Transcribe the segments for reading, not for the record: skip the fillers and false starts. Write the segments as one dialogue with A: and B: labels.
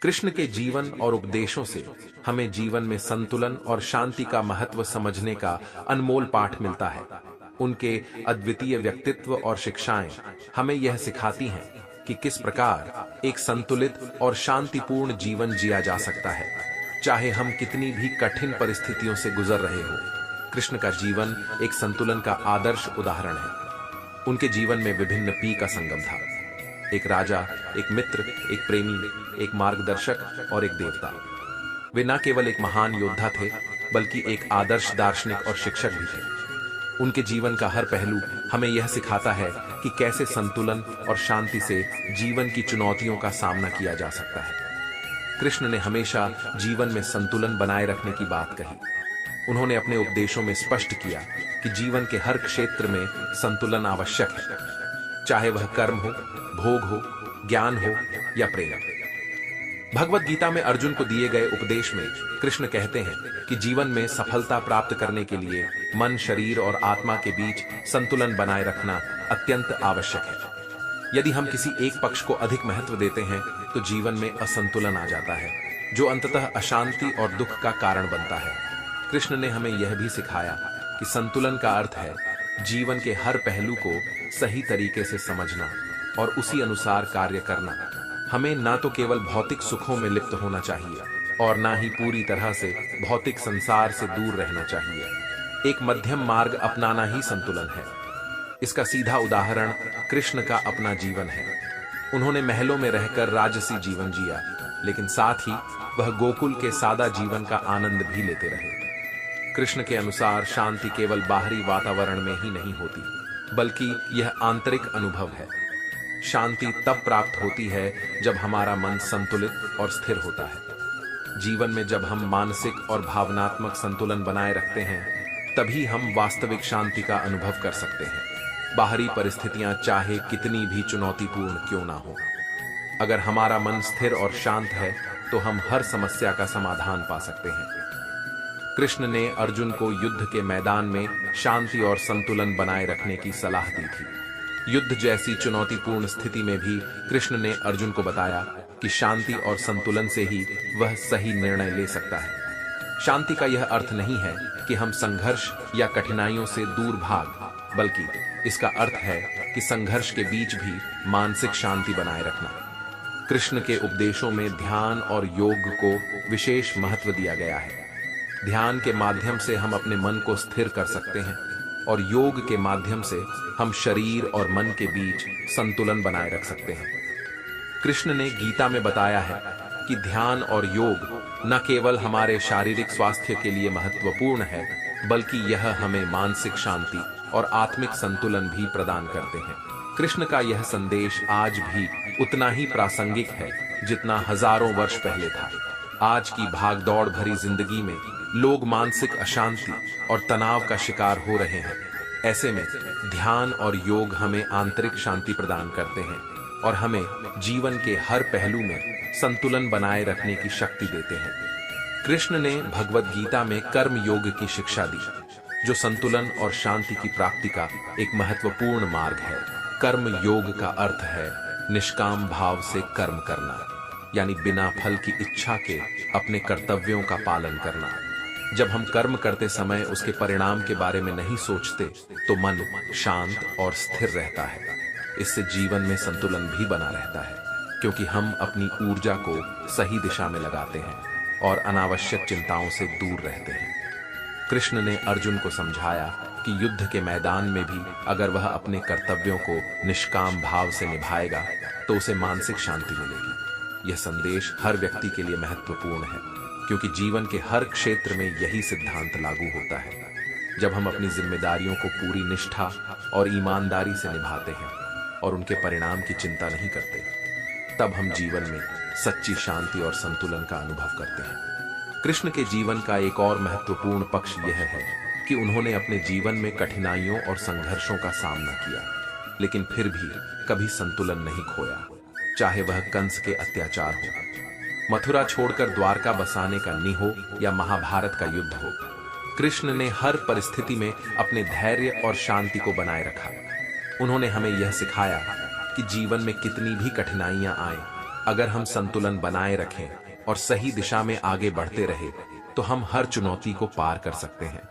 A: कृष्ण के जीवन और उपदेशों से हमें जीवन में संतुलन और शांति का महत्व समझने का अनमोल पाठ मिलता है। उनके अद्वितीय व्यक्तित्व और शिक्षाएं हमें यह सिखाती हैं कि किस प्रकार एक संतुलित और शांतिपूर्ण जीवन जिया जा सकता है, चाहे हम कितनी भी कठिन परिस्थितियों से गुजर रहे हो। कृष्ण का जीवन एक संतुलन का आदर्श उदाहरण है। उनके जीवन में विभिन्न पी का संगम था। एक राजा, एक मित्र, एक प्रेमी, एक मार्गदर्शक और एक देवता। वे न केवल एक महान योद्धा थे, बल्कि एक आदर्श दार्शनिक और शिक्षक भी थे। उनके जीवन का हर पहलू हमें यह सिखाता है कि कैसे संतुलन और शांति से जीवन की चुनौतियों का सामना किया जा सकता है। कृष्ण ने हमेशा जीवन में संतुलन बनाए रखने की बात कही। उन्होंने अपने उपदेशों में स्पष्ट किया कि जीवन के हर क्षेत्र में संतुलन आवश्यक है, चाहे वह कर्म हो, भोग हो, ज्ञान हो या प्रेम। भगवत गीता में अर्जुन को दिए गए उपदेश में कृष्ण कहते हैं कि जीवन में सफलता प्राप्त करने के लिए मन, शरीर और आत्मा के बीच संतुलन बनाए रखना अत्यंत आवश्यक है। यदि हम किसी एक पक्ष को अधिक महत्व देते हैं तो जीवन में असंतुलन आ जाता है, जो अंततः अशांति और दुख का कारण बनता है। कृष्ण ने हमें यह भी सिखाया कि संतुलन का अर्थ है जीवन के हर पहलू को सही तरीके से समझना और उसी अनुसार कार्य करना। हमें ना तो केवल भौतिक सुखों में लिप्त होना चाहिए और ना ही पूरी तरह से भौतिक संसार से दूर रहना चाहिए। एक मध्यम मार्ग अपनाना ही संतुलन है। इसका सीधा उदाहरण कृष्ण का अपना जीवन है। उन्होंने महलों में रहकर राजसी जीवन जिया, लेकिन साथ ही वह गोकुल के सादा जीवन का आनंद भी लेते रहे। कृष्ण के अनुसार शांति केवल बाहरी वातावरण में ही नहीं होती, बल्कि यह आंतरिक अनुभव है। शांति तब प्राप्त होती है जब हमारा मन संतुलित और स्थिर होता है। जीवन में जब हम मानसिक और भावनात्मक संतुलन बनाए रखते हैं, तभी हम वास्तविक शांति का अनुभव कर सकते हैं, बाहरी परिस्थितियां चाहे कितनी भी चुनौतीपूर्ण क्यों ना हो। अगर हमारा मन स्थिर और शांत है तो हम हर समस्या का समाधान पा सकते हैं। कृष्ण ने अर्जुन को युद्ध के मैदान में शांति और संतुलन बनाए रखने की सलाह दी थी। युद्ध जैसी चुनौतीपूर्ण स्थिति में भी कृष्ण ने अर्जुन को बताया कि शांति और संतुलन से ही वह सही निर्णय ले सकता है। शांति का यह अर्थ नहीं है कि हम संघर्ष या कठिनाइयों से दूर भाग, बल्कि इसका अर्थ है कि संघर्ष के बीच भी मानसिक शांति बनाए रखना। कृष्ण के उपदेशों में ध्यान और योग को विशेष महत्व दिया गया है। ध्यान के माध्यम से हम अपने मन को स्थिर कर सकते हैं और योग के माध्यम से हम शरीर और मन के बीच संतुलन बनाए रख सकते हैं। कृष्ण ने गीता में बताया है कि ध्यान और योग न केवल हमारे शारीरिक स्वास्थ्य के लिए महत्वपूर्ण है, बल्कि यह हमें मानसिक शांति और आत्मिक संतुलन भी प्रदान करते हैं। कृष्ण का यह संदेश आज भी उतना ही प्रासंगिक है जितना हजारों वर्ष पहले था। आज की भागदौड़ भरी जिंदगी में लोग मानसिक अशांति और तनाव का शिकार हो रहे हैं। ऐसे में ध्यान और योग हमें आंतरिक शांति प्रदान करते हैं और हमें जीवन के हर पहलू में संतुलन बनाए रखने की शक्ति देते हैं। कृष्ण ने भगवत गीता में कर्म योग की शिक्षा दी, जो संतुलन और शांति की प्राप्ति का एक महत्वपूर्ण मार्ग है। कर्म योग का अर्थ है निष्काम भाव से कर्म करना, यानी बिना फल की इच्छा के अपने कर्तव्यों का पालन करना। जब हम कर्म करते समय उसके परिणाम के बारे में नहीं सोचते तो मन शांत और स्थिर रहता है। इससे जीवन में संतुलन भी बना रहता है, क्योंकि हम अपनी ऊर्जा को सही दिशा में लगाते हैं और अनावश्यक चिंताओं से दूर रहते हैं। कृष्ण ने अर्जुन को समझाया कि युद्ध के मैदान में भी अगर वह अपने कर्तव्यों को निष्काम भाव से निभाएगा तो उसे मानसिक शांति मिलेगी। यह संदेश हर व्यक्ति के लिए महत्वपूर्ण है, क्योंकि जीवन के हर क्षेत्र में यही सिद्धांत लागू होता है। जब हम अपनी जिम्मेदारियों को पूरी निष्ठा और ईमानदारी से निभाते हैं और उनके परिणाम की चिंता नहीं करते, तब हम जीवन में सच्ची शांति और संतुलन का अनुभव करते हैं। कृष्ण के जीवन का एक और महत्वपूर्ण पक्ष यह है कि उन्होंने अपने जीवन में कठिनाइयों और संघर्षों का सामना किया, लेकिन फिर भी कभी संतुलन नहीं खोया, चाहे वह कंस के अत्याचार हो, मथुरा छोड़कर द्वारका बसाने का निहो या महाभारत का युद्ध हो। कृष्ण ने हर परिस्थिति में अपने धैर्य और शांति को बनाए रखा। उन्होंने हमें यह सिखाया कि जीवन में कितनी भी कठिनाइयां आए, अगर हम संतुलन बनाए रखें और सही दिशा में आगे बढ़ते रहे तो हम हर चुनौती को पार कर सकते हैं।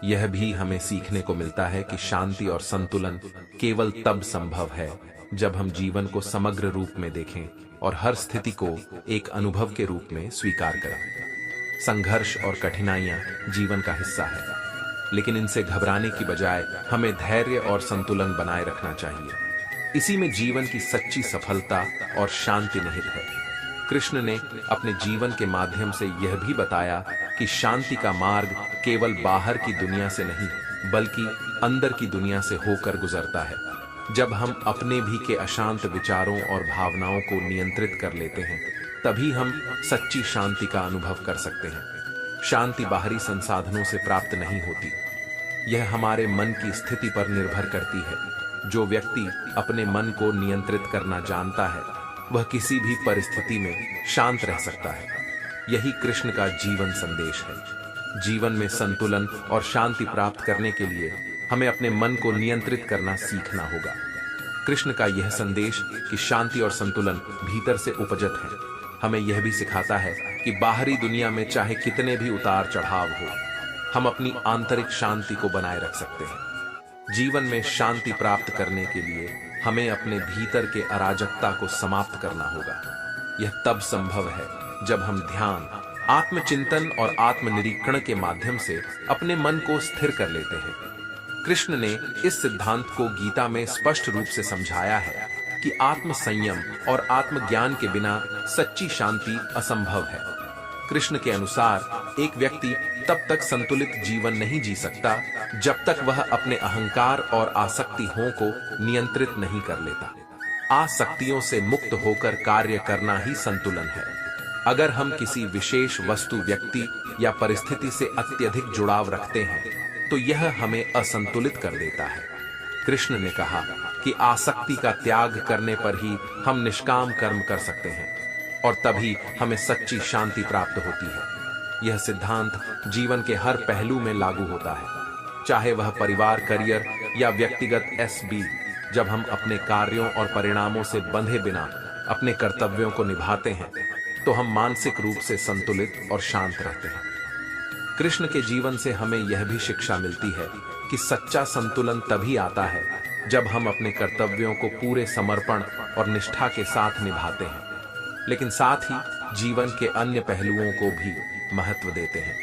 A: यह भी हमें सीखने को मिलता है कि शांति और संतुलन केवल तब संभव है जब हम जीवन को समग्र रूप में देखें और हर स्थिति को एक अनुभव के रूप में स्वीकार करें। संघर्ष और कठिनाइयां जीवन का हिस्सा है, लेकिन इनसे घबराने की बजाय हमें धैर्य और संतुलन बनाए रखना चाहिए। इसी में जीवन की सच्ची सफलता और शांति निहित है। कृष्ण ने अपने जीवन के माध्यम से यह भी बताया कि शांति का मार्ग केवल बाहर की दुनिया से नहीं बल्कि अंदर की दुनिया से होकर गुजरता है। जब हम अपने भी के अशांत विचारों और भावनाओं को नियंत्रित कर लेते हैं तभी हम सच्ची शांति का अनुभव कर सकते हैं। शांति बाहरी संसाधनों से प्राप्त नहीं होती, यह हमारे मन की स्थिति पर निर्भर करती है। जो व्यक्ति अपने मन को नियंत्रित करना जानता है वह किसी भी परिस्थिति में शांत रह सकता है। यही कृष्ण का जीवन संदेश है। जीवन में संतुलन और शांति प्राप्त करने के लिए हमें अपने मन को नियंत्रित करना सीखना होगा। कृष्ण का यह संदेश कि शांति और संतुलन भीतर से उपजत है हमें यह भी सिखाता है कि बाहरी दुनिया में चाहे कितने भी उतार चढ़ाव हो, हम अपनी आंतरिक शांति को बनाए रख सकते हैं। जीवन में शांति प्राप्त करने के लिए हमें अपने भीतर के अराजकता को समाप्त करना होगा। यह तब संभव है जब हम ध्यान, आत्मचिंतन और आत्मनिरीक्षण के माध्यम से अपने मन को स्थिर कर लेते हैं। कृष्ण ने इस सिद्धांत को गीता में स्पष्ट रूप से समझाया है कि आत्म संयम और आत्मज्ञान के बिना सच्ची शांति असंभव है। कृष्ण के अनुसार एक व्यक्ति तब तक संतुलित जीवन नहीं जी सकता जब तक वह अपने अहंकार और आसक्तियों को नियंत्रित नहीं कर लेता। आसक्तियों से मुक्त होकर कार्य करना ही संतुलन है। अगर हम किसी विशेष वस्तु, व्यक्ति या परिस्थिति से अत्यधिक जुड़ाव रखते हैं तो यह हमें असंतुलित कर देता है। कृष्ण ने कहा कि आसक्ति का त्याग करने पर ही हम निष्काम कर्म कर सकते हैं और तभी हमें सच्ची शांति प्राप्त होती है। यह सिद्धांत जीवन के हर पहलू में लागू होता है, चाहे वह परिवार, करियर या व्यक्तिगत एसबी। जब हम अपने कार्यों और परिणामों से बंधे बिना अपने कर्तव्यों को निभाते हैं तो हम मानसिक रूप से संतुलित और शांत रहते हैं। कृष्ण के जीवन से हमें यह भी शिक्षा मिलती है कि सच्चा संतुलन तभी आता है जब हम अपने कर्तव्यों को पूरे समर्पण और निष्ठा के साथ निभाते हैं, लेकिन साथ ही जीवन के अन्य पहलुओं को भी महत्व देते हैं।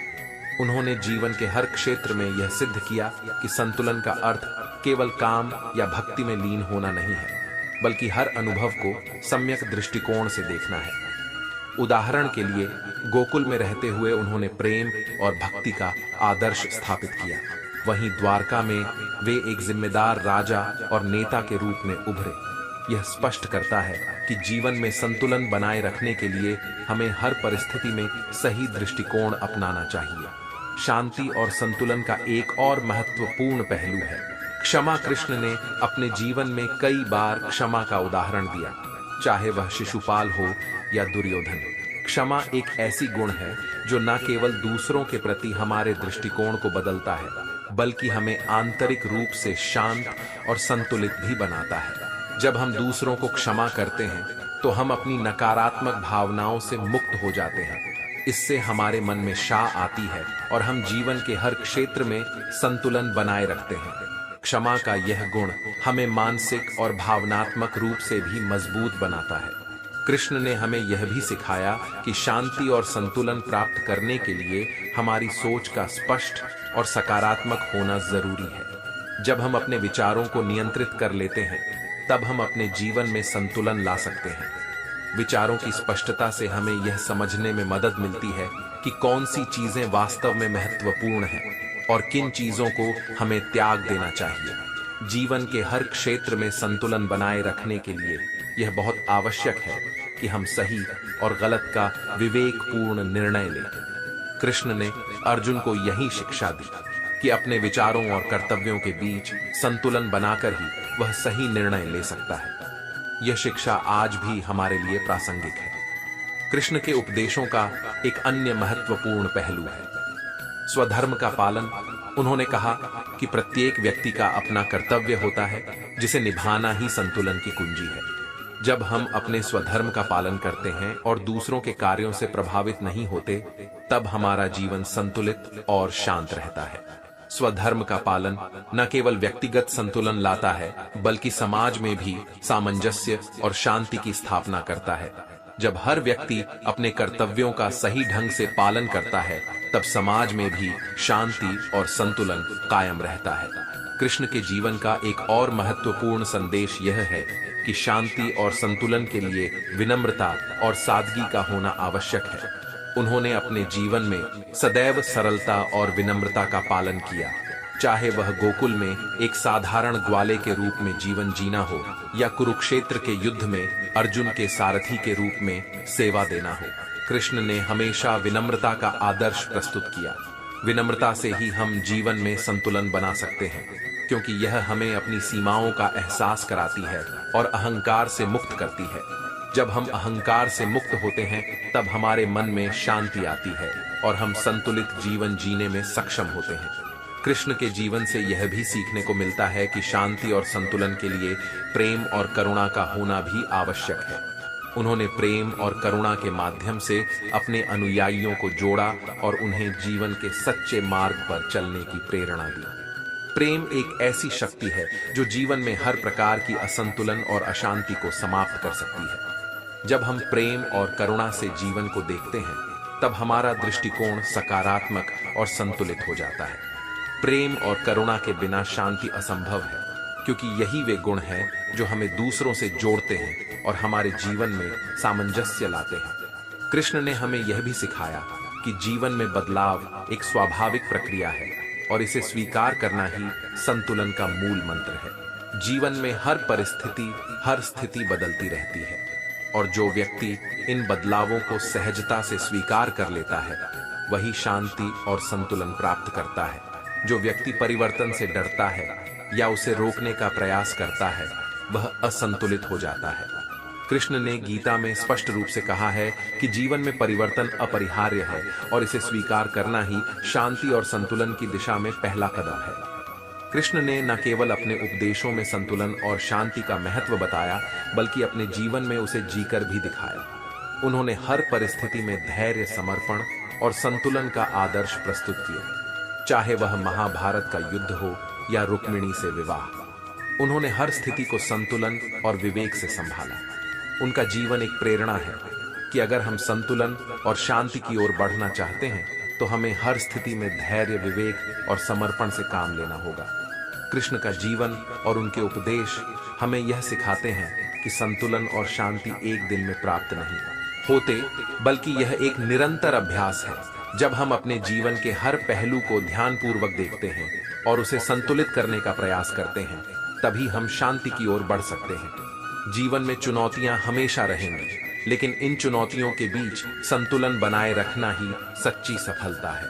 A: उन्होंने जीवन के हर क्षेत्र में यह सिद्ध किया कि संतुलन का अर्थ केवल काम या भक्ति में लीन होना नहीं है, बल्कि हर अनुभव को सम्यक दृष्टिकोण से देखना है। उदाहरण के लिए गोकुल में रहते हुए उन्होंने प्रेम और भक्ति का आदर्श स्थापित किया। वहीं द्वारका में वे एक जिम्मेदार राजा और नेता के रूप में उभरे। यह स्पष्ट करता है कि जीवन में संतुलन बनाए रखने के लिए हमें हर परिस्थिति में सही दृष्टिकोण अपनाना चाहिए। शांति और संतुलन का एक और महत्वपूर्ण पहलू है क्षमा। कृष्ण ने अपने जीवन में कई बार क्षमा का उदाहरण दिया, चाहे वह शिशुपाल हो या दुर्योधन। क्षमा एक ऐसी गुण है जो न केवल दूसरों के प्रति हमारे दृष्टिकोण को बदलता है, बल्कि हमें आंतरिक रूप से शांत और संतुलित भी बनाता है। जब हम दूसरों को क्षमा करते हैं तो हम अपनी नकारात्मक भावनाओं से मुक्त हो जाते हैं। इससे हमारे मन में शाह आती है और हम जीवन के हर क्षेत्र में संतुलन बनाए रखते हैं। क्षमा का यह गुण हमें मानसिक और भावनात्मक रूप से भी मजबूत बनाता है। कृष्ण ने हमें यह भी सिखाया कि शांति और संतुलन प्राप्त करने के लिए हमारी सोच का स्पष्ट और सकारात्मक होना जरूरी है। जब हम अपने विचारों को नियंत्रित कर लेते हैं तब हम अपने जीवन में संतुलन ला सकते हैं। विचारों की स्पष्टता से हमें यह समझने में मदद मिलती है कि कौन सी चीजें वास्तव में महत्वपूर्ण हैं और किन चीजों को हमें त्याग देना चाहिए। जीवन के हर क्षेत्र में संतुलन बनाए रखने के लिए यह बहुत आवश्यक है कि हम सही और गलत का विवेकपूर्ण निर्णय लें। कृष्ण ने अर्जुन को यही शिक्षा दी कि अपने विचारों और कर्तव्यों के बीच संतुलन बनाकर ही वह सही निर्णय ले सकता है। यह शिक्षा आज भी हमारे लिए प्रासंगिक है। कृष्ण के उपदेशों का एक अन्य महत्वपूर्ण पहलू है स्वधर्म का पालन। उन्होंने कहा कि प्रत्येक व्यक्ति का अपना कर्तव्य होता है जिसे निभाना ही संतुलन की कुंजी है। जब हम अपने स्वधर्म का पालन करते हैं और दूसरों के कार्यों से प्रभावित नहीं होते, तब हमारा जीवन संतुलित और शांत रहता है। स्वधर्म का पालन न केवल व्यक्तिगत संतुलन लाता है, बल्कि समाज में भी सामंजस्य और शांति की स्थापना करता है। जब हर व्यक्ति अपने कर्तव्यों का सही ढंग से पालन करता है, तब समाज में भी शांति और संतुलन कायम रहता है। कृष्ण के जीवन का एक और महत्वपूर्ण संदेश यह है कि शांति और संतुलन के लिए विनम्रता और सादगी का होना आवश्यक है। उन्होंने अपने जीवन में सदैव सरलता और विनम्रता का पालन किया, चाहे वह गोकुल में एक साधारण ग्वाले के रूप में जीवन जीना हो या कुरुक्षेत्र के युद्ध में अर्जुन के सारथी के रूप में सेवा देना हो। कृष्ण ने हमेशा विनम्रता का आदर्श प्रस्तुत किया। विनम्रता से ही हम जीवन में संतुलन बना सकते हैं, क्योंकि यह हमें अपनी सीमाओं का एहसास कराती है और अहंकार से मुक्त करती है। जब हम अहंकार से मुक्त होते हैं, तब हमारे मन में शांति आती है और हम संतुलित जीवन जीने में सक्षम होते हैं। कृष्ण के जीवन से यह भी सीखने को मिलता है कि शांति और संतुलन के लिए प्रेम और करुणा का होना भी आवश्यक है। उन्होंने प्रेम और करुणा के माध्यम से अपने अनुयायियों को जोड़ा और उन्हें जीवन के सच्चे मार्ग पर चलने की प्रेरणा दी। प्रेम एक ऐसी शक्ति है जो जीवन में हर प्रकार की असंतुलन और अशांति को समाप्त कर सकती है। जब हम प्रेम और करुणा से जीवन को देखते हैं, तब हमारा दृष्टिकोण सकारात्मक और संतुलित हो जाता है। प्रेम और करुणा के बिना शांति असंभव है, क्योंकि यही वे गुण हैं जो हमें दूसरों से जोड़ते हैं और हमारे जीवन में सामंजस्य लाते हैं। कृष्ण ने हमें यह भी सिखाया कि जीवन में बदलाव एक स्वाभाविक प्रक्रिया है और इसे स्वीकार करना ही संतुलन का मूल मंत्र है। जीवन में हर परिस्थिति, हर स्थिति बदलती रहती है, और जो व्यक्ति इन बदलावों को सहजता से स्वीकार कर लेता है, वही शांति और संतुलन प्राप्त करता है। जो व्यक्ति परिवर्तन से डरता है या उसे रोकने का प्रयास करता है, वह असंतुलित हो जाता है। कृष्ण ने गीता में स्पष्ट रूप से कहा है कि जीवन में परिवर्तन अपरिहार्य है और इसे स्वीकार करना ही शांति और संतुलन की दिशा में पहला कदम है। कृष्ण ने न केवल अपने उपदेशों में संतुलन और शांति का महत्व बताया, बल्कि अपने जीवन में उसे जीकर भी दिखाया। उन्होंने हर परिस्थिति में धैर्य, समर्पण और संतुलन का आदर्श प्रस्तुत किया, चाहे वह महाभारत का युद्ध हो या रुक्मिणी से विवाह। उन्होंने हर स्थिति को संतुलन और विवेक से संभाला। उनका जीवन एक प्रेरणा है कि अगर हम संतुलन और शांति की ओर बढ़ना चाहते हैं, तो हमें हर स्थिति में धैर्य, विवेक और समर्पण से काम लेना होगा। कृष्ण का जीवन और उनके उपदेश हमें यह सिखाते हैं कि संतुलन और शांति एक दिन में प्राप्त नहीं होते, बल्कि यह एक निरंतर अभ्यास है। जब हम अपने जीवन के हर पहलू को ध्यानपूर्वक देखते हैं और उसे संतुलित करने का प्रयास करते हैं, तभी हम शांति की ओर बढ़ सकते हैं। जीवन में चुनौतियां हमेशा रहेंगी, लेकिन इन चुनौतियों के बीच संतुलन बनाए रखना ही सच्ची सफलता है।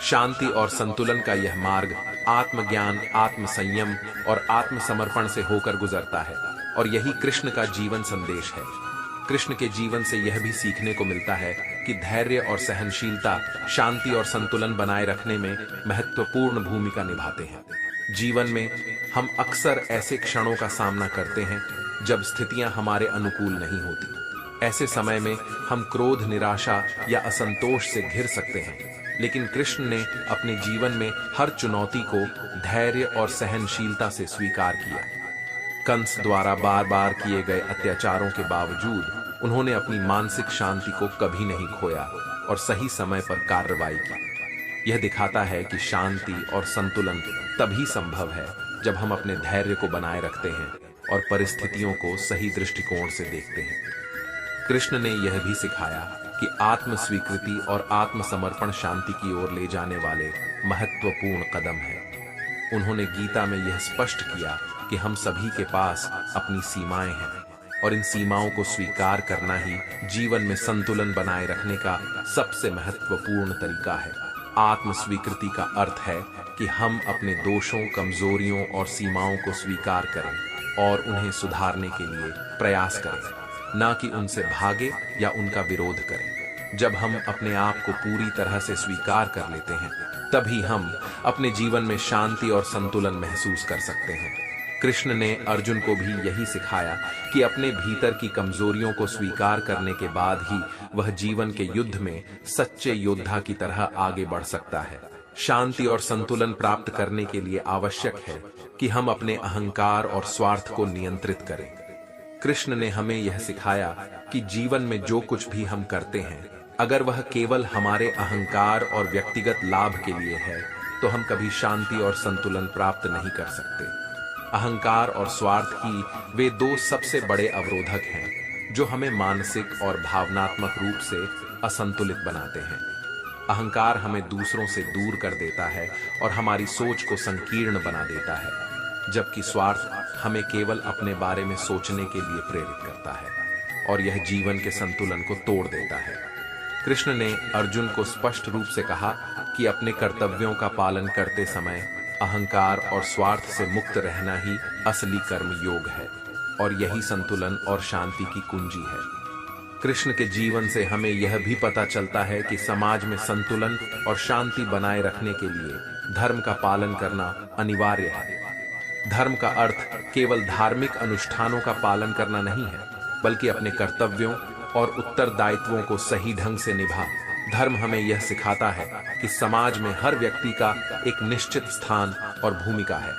A: शांति और संतुलन का यह मार्ग आत्मज्ञान, आत्मसंयम और आत्मसमर्पण से होकर गुजरता है, और यही कृष्ण का जीवन संदेश है। कृष्ण के जीवन से यह भी सीखने को मिलता है कि धैर्य और सहनशीलता शांति और संतुलन बनाए रखने में महत्वपूर्ण भूमिका निभाते हैं। जीवन में हम अक्सर ऐसे क्षणों का सामना करते हैं जब स्थितियां हमारे अनुकूल नहीं होती। ऐसे समय में हम क्रोध, निराशा या असंतोष से घिर सकते हैं, लेकिन कृष्ण ने अपने जीवन में हर चुनौती को धैर्य और सहनशीलता से स्वीकार किया। कंस द्वारा बार बार किए गए अत्याचारों के बावजूद उन्होंने अपनी मानसिक शांति को कभी नहीं खोया और सही समय पर कार्रवाई की। यह दिखाता है कि शांति और संतुलन तभी संभव है जब हम अपने धैर्य को बनाए रखते हैं और परिस्थितियों को सही दृष्टिकोण से देखते हैं। कृष्ण ने यह भी सिखाया कि आत्म स्वीकृति और आत्मसमर्पण शांति की ओर ले जाने वाले महत्वपूर्ण कदम हैं। उन्होंने गीता में यह स्पष्ट किया कि हम सभी के पास अपनी सीमाएं हैं और इन सीमाओं को स्वीकार करना ही जीवन में संतुलन बनाए रखने का सबसे महत्वपूर्ण तरीका है। आत्म स्वीकृति का अर्थ है कि हम अपने दोषों, कमजोरियों और सीमाओं को स्वीकार करें और उन्हें सुधारने के लिए प्रयास करें, ना कि उनसे भागे या उनका विरोध करें। जब हम अपने आप को पूरी तरह से स्वीकार कर लेते हैं, तभी हम अपने जीवन में शांति और संतुलन महसूस कर सकते हैं। कृष्ण ने अर्जुन को भी यही सिखाया कि अपने भीतर की कमजोरियों को स्वीकार करने के बाद ही वह जीवन के युद्ध में सच्चे योद्धा की तरह आगे बढ़ सकता है। शांति और संतुलन प्राप्त करने के लिए आवश्यक है कि हम अपने अहंकार और स्वार्थ को नियंत्रित करें। कृष्ण ने हमें यह सिखाया कि जीवन में जो कुछ भी हम करते हैं, अगर वह केवल हमारे अहंकार और व्यक्तिगत लाभ के लिए है, तो हम कभी शांति और संतुलन प्राप्त नहीं कर सकते। अहंकार और स्वार्थ ही वे दो सबसे बड़े अवरोधक हैं जो हमें मानसिक और भावनात्मक रूप से असंतुलित बनाते हैं। अहंकार हमें दूसरों से दूर कर देता है और हमारी सोच को संकीर्ण बना देता है, जबकि स्वार्थ हमें केवल अपने बारे में सोचने के लिए प्रेरित करता है और यह जीवन के संतुलन को तोड़ देता है। कृष्ण ने अर्जुन को स्पष्ट रूप से कहा कि अपने कर्तव्यों का पालन करते समय अहंकार और स्वार्थ से मुक्त रहना ही असली कर्म योग है और यही संतुलन और शांति की कुंजी है। कृष्ण के जीवन से हमें यह भी पता चलता है कि समाज में संतुलन और शांति बनाए रखने के लिए धर्म का पालन करना अनिवार्य है। धर्म का अर्थ केवल धार्मिक अनुष्ठानों का पालन करना नहीं है, बल्कि अपने कर्तव्यों और उत्तरदायित्वों को सही ढंग से निभा। धर्म हमें यह सिखाता है कि समाज में हर व्यक्ति का एक निश्चित स्थान और भूमिका है,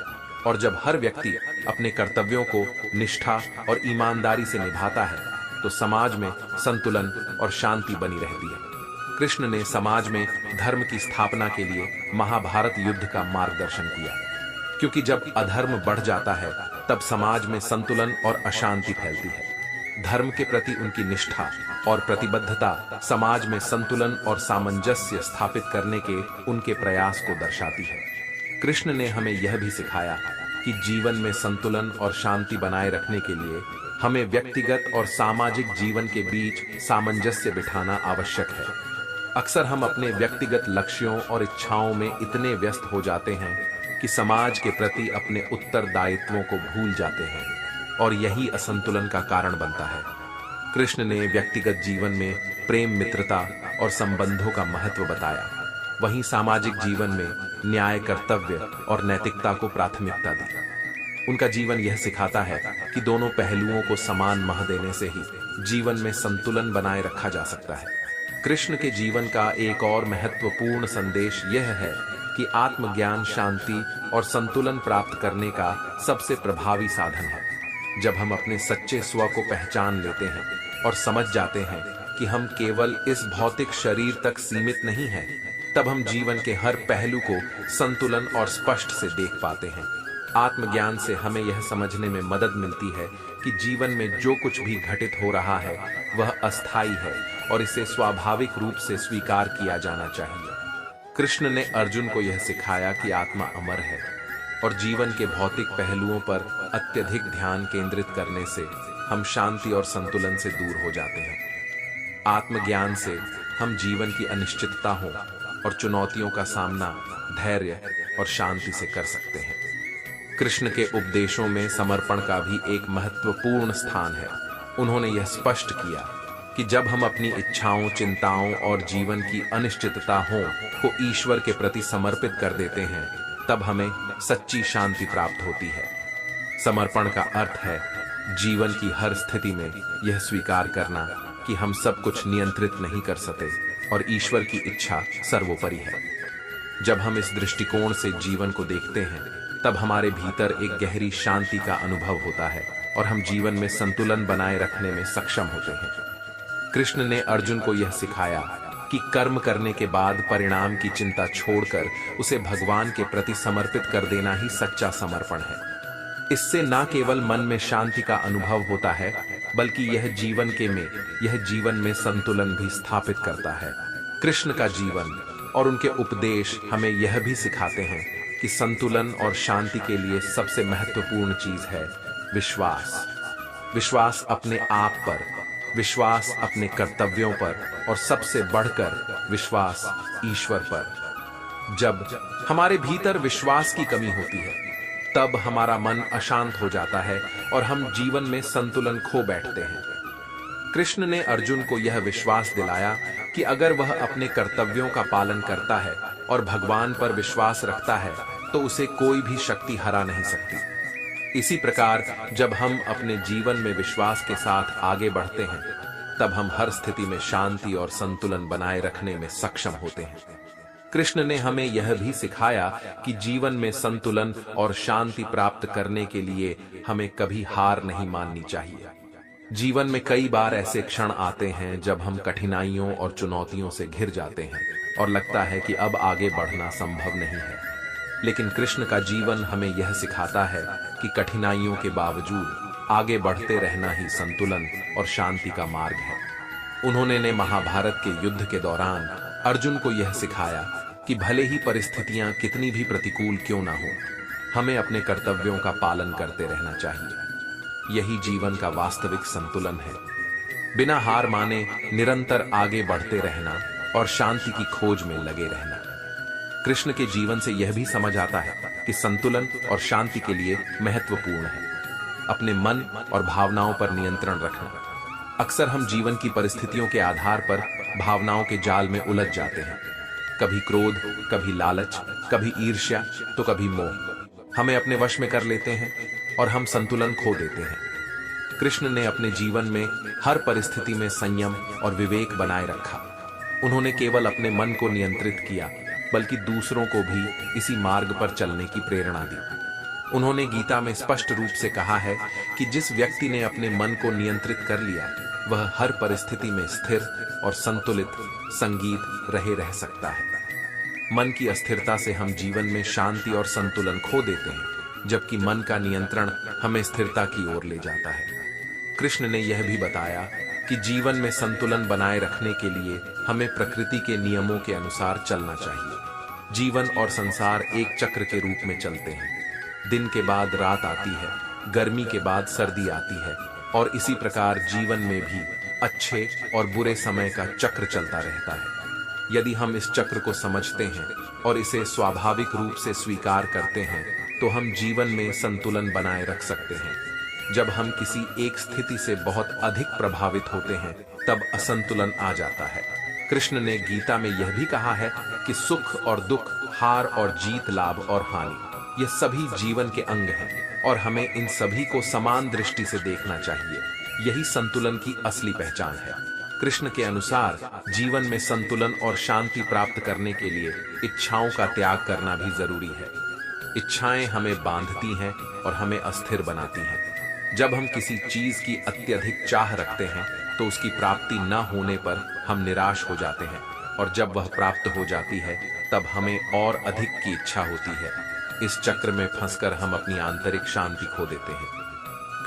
A: और जब हर व्यक्ति अपने कर्तव्यों को निष्ठा और ईमानदारी से निभाता है, तो समाज में संतुलन और शांति बनी रहती है। कृष्ण ने समाज में धर्म की स्थापना के लिए महाभारत युद्ध का मार्गदर्शन किया, क्योंकि जब अधर्म बढ़ जाता है तब समाज में संतुलन और अशांति फैलती है। धर्म के प्रति उनकी निष्ठा और प्रतिबद्धता समाज में संतुलन और सामंजस्य स्थापित करने के उनके प्रयास को दर्शाती है। कृष्ण ने हमें यह भी सिखाया कि जीवन में संतुलन और शांति बनाए रखने के लिए हमें व्यक्तिगत और सामाजिक जीवन के बीच सामंजस्य बिठाना आवश्यक है। अक्सर हम अपने व्यक्तिगत लक्ष्यों और इच्छाओं में इतने व्यस्त हो जाते हैं कि समाज के प्रति अपने उत्तरदायित्वों को भूल जाते हैं, और यही असंतुलन का कारण बनता है। कृष्ण ने व्यक्तिगत जीवन में प्रेम, मित्रता और संबंधों का महत्व बताया, वहीं सामाजिक जीवन में न्याय, कर्तव्य और नैतिकता को प्राथमिकता दी। उनका जीवन यह सिखाता है कि दोनों पहलुओं को समान मह देने से ही जीवन में संतुलन बनाए रखा जा सकता है। कृष्ण के जीवन का एक और महत्वपूर्ण संदेश यह है कि आत्मज्ञान शांति और संतुलन प्राप्त करने का सबसे प्रभावी साधन है। जब हम अपने सच्चे स्व को पहचान लेते हैं और समझ जाते हैं कि हम केवल इस भौतिक शरीर तक सीमित नहीं हैं, तब हम जीवन के हर पहलू को संतुलन और स्पष्ट से देख पाते हैं। आत्मज्ञान से हमें यह समझने में मदद मिलती है कि जीवन में जो कुछ भी घटित हो रहा है वह अस्थायी है और इसे स्वाभाविक रूप से स्वीकार किया जाना चाहिए। कृष्ण ने अर्जुन को यह सिखाया कि आत्मा अमर है और जीवन के भौतिक पहलुओं पर अत्यधिक ध्यान केंद्रित करने से हम शांति और संतुलन से दूर हो जाते हैं। आत्मज्ञान से हम जीवन की अनिश्चितताओं और चुनौतियों का सामना धैर्य और शांति से कर सकते हैं। कृष्ण के उपदेशों में समर्पण का भी एक महत्वपूर्ण स्थान है। उन्होंने यह स्पष्ट किया कि जब हम अपनी इच्छाओं, चिंताओं और जीवन की अनिश्चितताओं को ईश्वर के प्रति समर्पित कर देते हैं, तब हमें सच्ची शांति प्राप्त होती है। समर्पण का अर्थ है जीवन की हर स्थिति में यह स्वीकार करना कि हम सब कुछ नियंत्रित नहीं कर सकते और ईश्वर की इच्छा सर्वोपरि है। जब हम इस दृष्टिकोण से जीवन को देखते हैं, तब हमारे भीतर एक गहरी शांति का अनुभव होता है और हम जीवन में संतुलन बनाए रखने में सक्षम होते हैं। कृष्ण ने अर्जुन को यह सिखाया कि कर्म करने के बाद परिणाम की चिंता छोड़कर उसे भगवान के प्रति समर्पित कर देना ही सच्चा समर्पण है। इससे न केवल मन में शांति का अनुभव होता है, बल्कि यह जीवन में संतुलन भी स्थापित करता है। कृष्ण का जीवन और उनके उपदेश हमें यह भी सिखाते हैं कि संतुलन और शांति के लिए सबसे महत्वपूर्ण चीज है विश्वास। विश्वास अपने आप पर, विश्वास अपने कर्तव्यों पर और सबसे बढ़कर विश्वास ईश्वर पर। जब हमारे भीतर विश्वास की कमी होती है, तब हमारा मन अशांत हो जाता है और हम जीवन में संतुलन खो बैठते हैं। कृष्ण ने अर्जुन को यह विश्वास दिलाया कि अगर वह अपने कर्तव्यों का पालन करता है और भगवान पर विश्वास रखता है, तो उसे कोई भी शक्ति हरा नहीं सकती। इसी प्रकार जब हम अपने जीवन में विश्वास के साथ आगे बढ़ते हैं, तब हम हर स्थिति में शांति और संतुलन बनाए रखने में सक्षम होते हैं। कृष्ण ने हमें यह भी सिखाया कि जीवन में संतुलन और शांति प्राप्त करने के लिए हमें कभी हार नहीं माननी चाहिए। जीवन में कई बार ऐसे क्षण आते हैं जब हम कठिनाइयों और चुनौतियों से घिर जाते हैं और लगता है कि अब आगे बढ़ना संभव नहीं है। लेकिन कृष्ण का जीवन हमें यह सिखाता है कि कठिनाइयों के बावजूद आगे बढ़ते रहना ही संतुलन और शांति का मार्ग है। उन्होंने महाभारत के युद्ध के दौरान अर्जुन को यह सिखाया कि भले ही परिस्थितियां कितनी भी प्रतिकूल क्यों ना हो, हमें अपने कर्तव्यों का पालन करते रहना चाहिए। यही जीवन का वास्तविक संतुलन है। बिना हार माने निरंतर आगे बढ़ते रहना और शांति की खोज में लगे रहना। कृष्ण के जीवन से यह भी समझ आता है कि संतुलन और शांति के लिए महत्वपूर्ण है अपने मन और भावनाओं पर नियंत्रण रखना। अक्सर हम जीवन की परिस्थितियों के आधार पर भावनाओं के जाल में उलझ जाते हैं। कभी क्रोध, कभी लालच, कभी ईर्ष्या तो कभी मोह हमें अपने वश में कर लेते हैं और हम संतुलन खो देते हैं। कृष्ण ने अपने जीवन में हर परिस्थिति में संयम और विवेक बनाए रखा। उन्होंने केवल अपने मन को नियंत्रित किया, बल्कि दूसरों को भी इसी मार्ग पर चलने की प्रेरणा दी। उन्होंने गीता में स्पष्ट रूप से कहा है कि जिस व्यक्ति ने अपने मन को नियंत्रित कर लिया, वह हर परिस्थिति में स्थिर और संतुलित संगीत रह सकता है। मन की अस्थिरता से हम जीवन में शांति और संतुलन खो देते हैं, जबकि मन का नियंत्रण हमें स्थिरता की ओर ले जाता है। कृष्ण ने यह भी बताया कि जीवन में संतुलन बनाए रखने के लिए हमें प्रकृति के नियमों के अनुसार चलना चाहिए। जीवन और संसार एक चक्र के रूप में चलते हैं। दिन के बाद रात आती है, गर्मी के बाद सर्दी आती है, और इसी प्रकार जीवन में भी अच्छे और बुरे समय का चक्र चलता रहता है। यदि हम इस चक्र को समझते हैं और इसे स्वाभाविक रूप से स्वीकार करते हैं, तो हम जीवन में संतुलन बनाए रख सकते हैं। जब हम किसी एक स्थिति से बहुत अधिक प्रभावित होते हैं, तब असंतुलन आ जाता है। कृष्ण ने गीता में यह भी कहा है कि सुख और दुख, हार और जीत, लाभ और हानि, ये सभी जीवन के अंग हैं और हमें इन सभी को समान दृष्टि से देखना चाहिए। यही संतुलन की असली पहचान है। कृष्ण के अनुसार जीवन में संतुलन और शांति प्राप्त करने के लिए इच्छाओं का त्याग करना भी जरूरी है। इच्छाएं हमें बांधती हैं और हमें अस्थिर बनाती हैं। जब हम किसी चीज की अत्यधिक चाह रखते हैं, तो उसकी प्राप्ति न होने पर हम निराश हो जाते हैं, और जब वह प्राप्त हो जाती है, तब हमें और अधिक की इच्छा होती है। इस चक्र में फंसकर हम अपनी आंतरिक शांति खो देते हैं।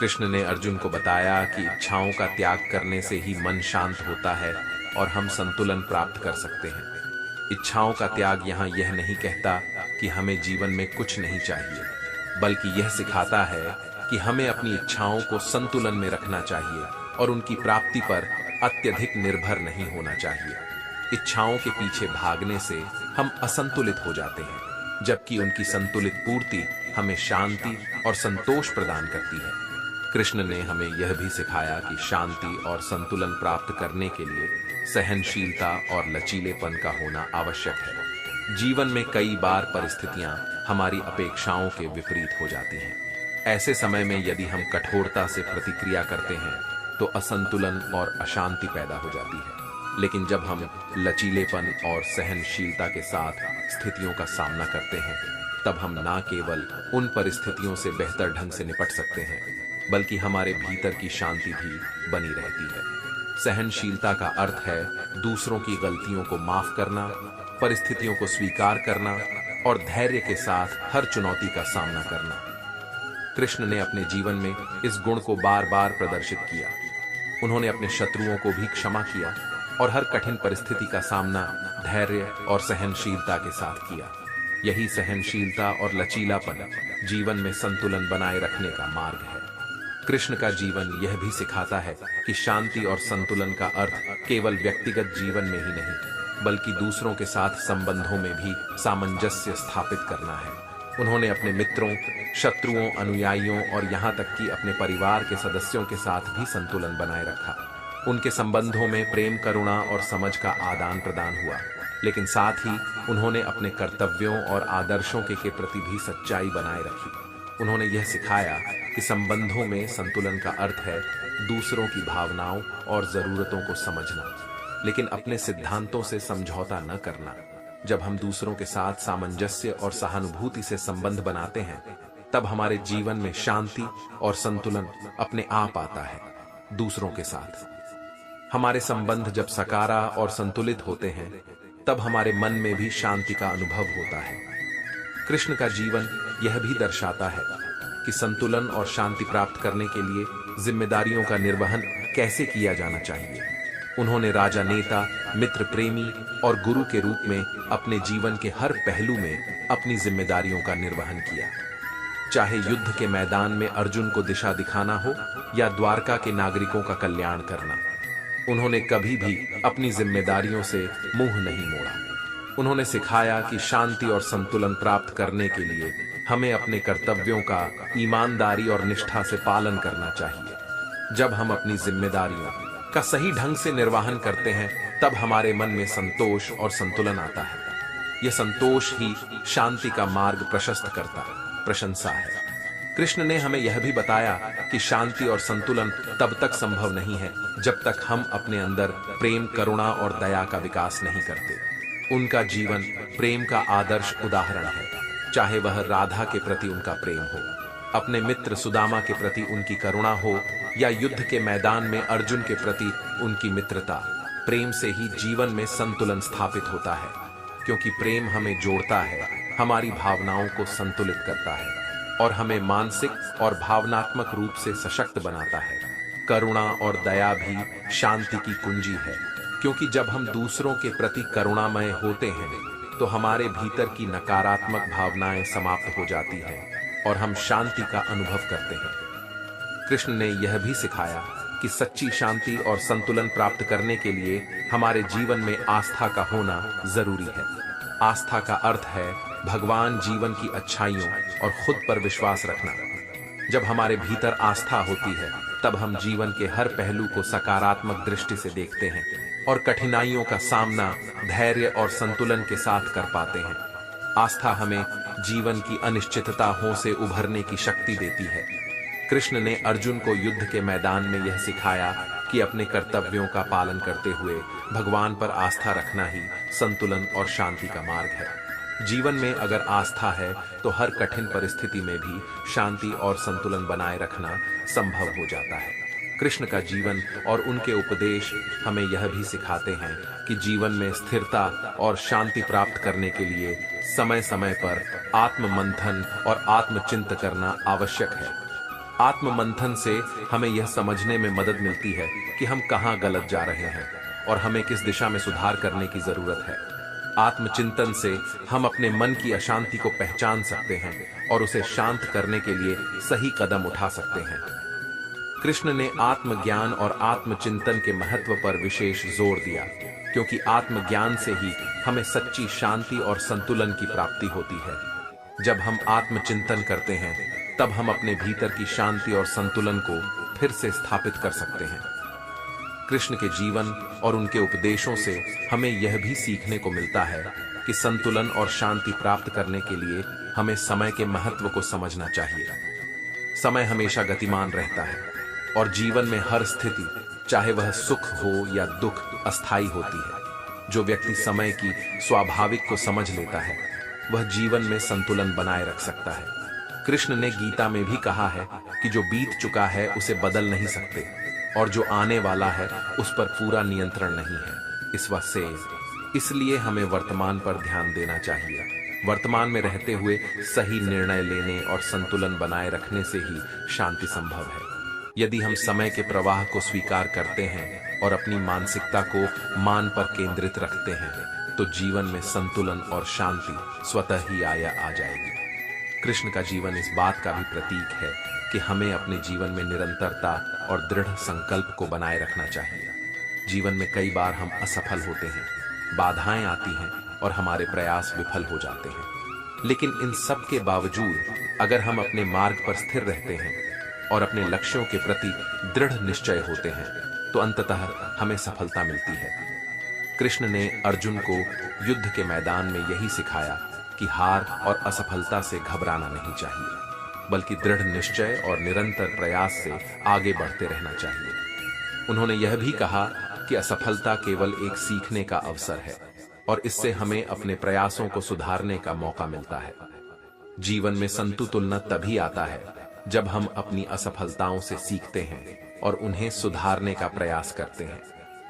A: कृष्ण ने अर्जुन को बताया कि इच्छाओं का त्याग करने से ही मन शांत होता है और हम संतुलन प्राप्त कर सकते हैं। इच्छाओं का त्याग यहाँ यह नहीं कहता कि हमें जीवन में कुछ नहीं चाहिए, बल्कि यह सिखाता है कि हमें अपनी इच्छाओं को संतुलन में रखना चाहिए और उनकी प्राप्ति पर अत्यधिक निर्भर नहीं होना चाहिए। इच्छाओं के पीछे भागने से हम असंतुलित हो जाते हैं, जबकि उनकी संतुलित पूर्ति हमें शांति और संतोष प्रदान करती है। कृष्ण ने हमें यह भी सिखाया कि शांति और संतुलन प्राप्त करने के लिए सहनशीलता और लचीलेपन का होना आवश्यक है। जीवन में कई बार परिस्थितियां हमारी अपेक्षाओं के विपरीत हो जाती हैं। ऐसे समय में यदि हम कठोरता से प्रतिक्रिया करते हैं, तो असंतुलन और अशांति पैदा हो जाती है। लेकिन जब हम लचीलेपन और सहनशीलता के साथ स्थितियों का सामना करते हैं, तब हम न केवल उन परिस्थितियों से बेहतर ढंग से निपट सकते हैं, बल्कि हमारे भीतर की शांति भी बनी रहती है। सहनशीलता का अर्थ है दूसरों की गलतियों को माफ करना, परिस्थितियों को स्वीकार करना और धैर्य के साथ हर चुनौती का सामना करना। कृष्ण ने अपने जीवन में इस गुण को बार बार प्रदर्शित किया। उन्होंने अपने शत्रुओं को भी क्षमा किया और हर कठिन परिस्थिति का सामना धैर्य और सहनशीलता के साथ किया। यही सहनशीलता और लचीलापन जीवन में संतुलन बनाए रखने का मार्ग है। कृष्ण का जीवन यह भी सिखाता है कि शांति और संतुलन का अर्थ केवल व्यक्तिगत जीवन में ही नहीं, बल्कि दूसरों के साथ संबंधों में भी सामंजस्य स्थापित करना है। उन्होंने अपने मित्रों, शत्रुओं, अनुयायियों और यहाँ तक कि अपने परिवार के सदस्यों के साथ भी संतुलन बनाए रखा। उनके संबंधों में प्रेम, करुणा और समझ का आदान प्रदान हुआ, लेकिन साथ ही उन्होंने अपने कर्तव्यों और आदर्शों के प्रति भी सच्चाई बनाए रखी। उन्होंने यह सिखाया कि संबंधों में संतुलन का अर्थ है दूसरों की भावनाओं और जरूरतों को समझना, लेकिन अपने सिद्धांतों से समझौता न करना। जब हम दूसरों के साथ सामंजस्य और सहानुभूति से संबंध बनाते हैं, तब हमारे जीवन में शांति और संतुलन अपने आप आता है। दूसरों के साथ हमारे संबंध जब सकारा और संतुलित होते हैं, तब हमारे मन में भी शांति का अनुभव होता है। कृष्ण का जीवन यह भी दर्शाता है कि संतुलन और शांति प्राप्त करने के लिए जिम्मेदारियों का निर्वहन कैसे किया जाना चाहिए। उन्होंने राजा, नेता, मित्र, प्रेमी और गुरु के रूप में अपने जीवन के हर पहलू में अपनी जिम्मेदारियों का निर्वहन किया। चाहे युद्ध के मैदान में अर्जुन को दिशा दिखाना हो या द्वारका के नागरिकों का कल्याण करना, उन्होंने कभी भी अपनी जिम्मेदारियों से मुंह नहीं मोड़ा। उन्होंने सिखाया कि शांति और संतुलन प्राप्त करने के लिए हमें अपने कर्तव्यों का ईमानदारी और निष्ठा से पालन करना चाहिए। जब हम अपनी जिम्मेदारियों का सही ढंग से निर्वहन करते हैं, तब हमारे मन में संतोष और संतुलन आता है। यह संतोष ही शांति का मार्ग प्रशस्त करता प्रशंसा है। कृष्ण ने हमें यह भी बताया कि शांति और संतुलन तब तक संभव नहीं है जब तक हम अपने अंदर प्रेम, करुणा और दया का विकास नहीं करते। उनका जीवन प्रेम का आदर्श उदाहरण है। चाहे वह राधा के प्रति उनका प्रेम हो, अपने मित्र सुदामा के प्रति उनकी करुणा हो या युद्ध के मैदान में अर्जुन के प्रति उनकी मित्रता, प्रेम से ही जीवन में संतुलन स्थापित होता है। क्योंकि प्रेम हमें जोड़ता है, हमारी भावनाओं को संतुलित करता है और हमें मानसिक और भावनात्मक रूप से सशक्त बनाता है। करुणा और दया भी शांति की कुंजी है, क्योंकि जब हम दूसरों के प्रति करुणामय होते हैं, तो हमारे भीतर की नकारात्मक भावनाएं समाप्त हो जाती हैं और हम शांति का अनुभव करते हैं। कृष्ण ने यह भी सिखाया कि सच्ची शांति और संतुलन प्राप्त करने के लिए हमारे जीवन में आस्था का होना जरूरी है। आस्था का अर्थ है भगवान, जीवन की अच्छाइयों और खुद पर विश्वास रखना। जब हमारे भीतर आस्था होती है, तब हम जीवन के हर पहलू को सकारात्मक दृष्टि से देखते हैं और कठिनाइयों का सामना धैर्य और संतुलन के साथ कर पाते हैं। आस्था हमें जीवन की अनिश्चितताओं से उभरने की शक्ति देती है। कृष्ण ने अर्जुन को युद्ध के मैदान में यह सिखाया कि अपने कर्तव्यों का पालन करते हुए भगवान पर आस्था रखना ही संतुलन और शांति का मार्ग है। जीवन में अगर आस्था है, तो हर कठिन परिस्थिति में भी शांति और संतुलन बनाए रखना संभव हो जाता है। कृष्ण का जीवन और उनके उपदेश हमें यह भी सिखाते हैं कि जीवन में स्थिरता और शांति प्राप्त करने के लिए समय समय पर आत्ममंथन और आत्मचिंतन करना आवश्यक है। आत्ममंथन से हमें यह समझने में मदद मिलती है कि हम कहाँ गलत जा रहे हैं और हमें किस दिशा में सुधार करने की जरूरत है। आत्मचिंतन से हम अपने मन की अशांति को पहचान सकते हैं और उसे शांत करने के लिए सही कदम उठा सकते हैं। कृष्ण ने आत्मज्ञान और आत्मचिंतन के महत्व पर विशेष जोर दिया, क्योंकि आत्मज्ञान से ही हमें सच्ची शांति और संतुलन की प्राप्ति होती है। जब हम आत्मचिंतन करते हैं, तब हम अपने भीतर की शांति और संतुलन को फिर से स्थापित कर सकते हैं। कृष्ण के जीवन और उनके उपदेशों से हमें यह भी सीखने को मिलता है कि संतुलन और शांति प्राप्त करने के लिए हमें समय के महत्व को समझना चाहिए। समय हमेशा गतिमान रहता है और जीवन में हर स्थिति, चाहे वह सुख हो या दुख, अस्थायी होती है। जो व्यक्ति समय की स्वाभाविक को समझ लेता है, वह जीवन में संतुलन बनाए रख सकता है। कृष्ण ने गीता में भी कहा है कि जो बीत चुका है उसे बदल नहीं सकते और जो आने वाला है उस पर पूरा नियंत्रण नहीं है। इस वजह से इसलिए हमें वर्तमान पर ध्यान देना चाहिए। वर्तमान में रहते हुए सही निर्णय लेने और संतुलन बनाए रखने से ही शांति संभव है। यदि हम समय के प्रवाह को स्वीकार करते हैं और अपनी मानसिकता को मान पर केंद्रित रखते हैं, तो जीवन में संतुलन और शांति स्वतः ही आ जाएगी। कृष्ण का जीवन इस बात का भी प्रतीक है कि हमें अपने जीवन में निरंतरता और दृढ़ संकल्प को बनाए रखना चाहिए। जीवन में कई बार हम असफल होते हैं, बाधाएं आती हैं और हमारे प्रयास विफल हो जाते हैं, लेकिन इन सब के बावजूद अगर हम अपने मार्ग पर स्थिर रहते हैं और अपने लक्ष्यों के प्रति दृढ़ निश्चय होते हैं, तो अंततः हमें सफलता मिलती है। कृष्ण ने अर्जुन को युद्ध के मैदान में यही सिखाया कि हार और असफलता से घबराना नहीं चाहिए। बल्कि दृढ़ निश्चय और निरंतर प्रयास से आगे बढ़ते रहना चाहिए। उन्होंने यह भी कहा कि असफलता केवल एक सीखने का अवसर है और इससे हमें अपने प्रयासों को सुधारने का मौका मिलता है। जीवन में संतुलन तभी आता है जब हम अपनी असफलताओं से सीखते हैं और उन्हें सुधारने का प्रयास करते हैं।